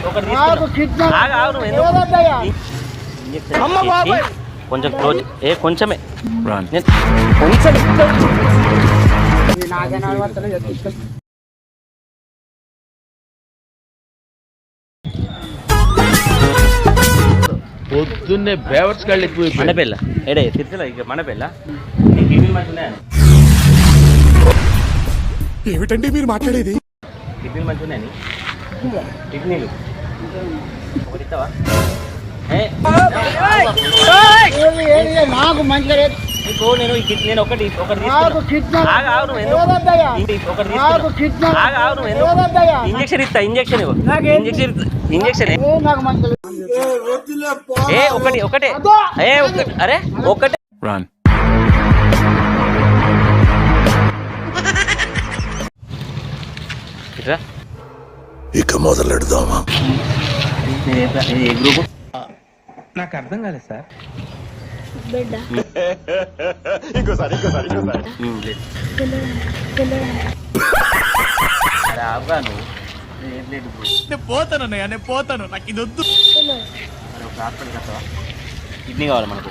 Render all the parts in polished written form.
ఒకటి కొంచెం క్లోజ్ కొంచెమే కొంచెం పొద్దున్నే బేవర్స్ గాళ్ళు ఎక్కువ మనపెళ్ళ ఏడే తిరుతల ఇక మనపెళ్ళ ఏమిటండి మీరు మాట్లాడేది? టిఫిన్ మంచిగా ఉన్నాయని టిఫిన్లు ఒకటి ఇస్తావా? నాకు మంచిగా నేను ఒకటి ఇంజక్షన్ ఇస్తా ఇంజక్షన్ ఒకటి ఒకటే అరే ఒకటే ఇక మొదలెడదామా? ఏ గ్రూప్? నాకు అర్థం కాలేదు సార్. అరే ఆగాను నేను పోతాను నాకు ఇది వద్దు. కిడ్నీ కావాలి మనకు.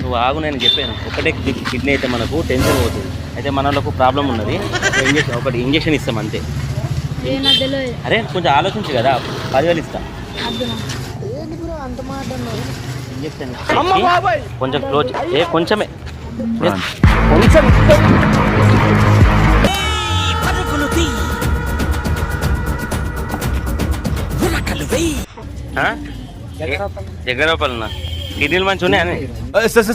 నువ్వు ఆగు, నేను చెప్పాను ఒకటే కిడ్నీ అయితే మనకు టెన్షన్ పోతుంది. అయితే మనకు ప్రాబ్లం ఉన్నది, ఒకటి ఇంజక్షన్ ఇస్తాం అంతే. అరే కొంచెం ఆలోచించు కదా, 10,000 ఇస్తా. ఇంజక్షన్ కొంచెం క్లోజ్ కొంచెమే కొంచెం దగ్గర రూపాయలు కిడ్నీలు మంచి ఉన్నాయని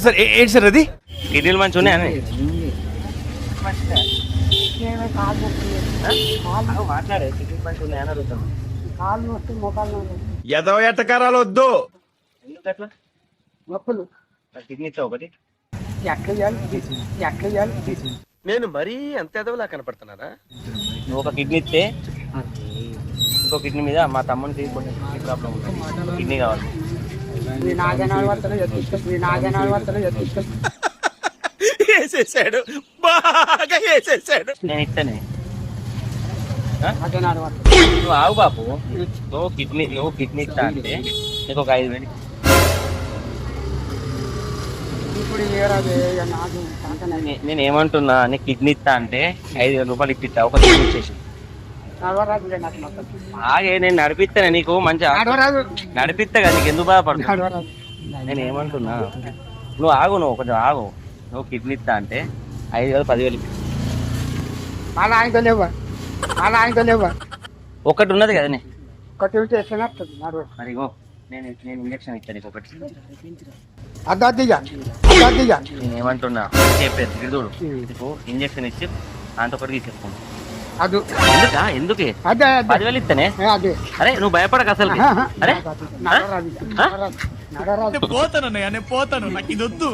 సార్ ఏంటి సార్ అది? కిడ్నీలు మంచి ఉన్నాయని మాట్లాడే కిడ్నీలు మంచి ఉన్నాయని అడుగుతాను. ఎదవ ఎట్టకారాలు వద్దు. ఎందుకట్లా కిడ్నీ ఇస్తా ఒకటి. నేను మరీ అంత ఎదవలా కనపడుతున్నారా? నువ్వు ఒక కిడ్నీ ఇస్తే ఇంకో కిడ్నీ మీద మా తమ్మునికి కొంచెం ప్రాబ్లం ఉంటుంది, కిడ్నీ కావాలి. వేసేసాడు, బాగా వేసేసాడు. నేను ఇస్తానే, నువ్వు ఆవు బాబు. నువ్వు కిడ్నీ ఇస్తా అంటే నీకు ఒక 5,000. నేను ఏమంటున్నా, నీ కిడ్నీ ఇస్తా అంటే 5,000 రూపాయలు ఇప్పిస్తా, ఒక కిడ్నీ ఇచ్చేసి. ఆగే నేను నడిపిస్తాను నీకు, మంచిగా నడిపిస్తా కదా, నీకు ఎందుకు బాధపడుతున్నా? నేను ఏమంటున్నా, నువ్వు ఆగు, నువ్వు కొంచెం ఆగు. నువ్వు కిడ్నీ ఇస్తా అంటే 5,000 10,000 ఇప్పిస్తా. ఒకటి ఉన్నది కదా మరి నేను ఇంజక్షన్ ఇస్తాను నీకు ఒకటి. నేను ఏమంటున్నా చెప్పేది చూడు, నీకు ఇంజక్షన్ ఇచ్చి అంత ఒకటి తీసేసుకుంటా. ఎందుకే 10,000 ఇస్తానే? అరే నువ్వు భయపడక అసలు. అరే పోతాను నాకు ఇది వద్దు.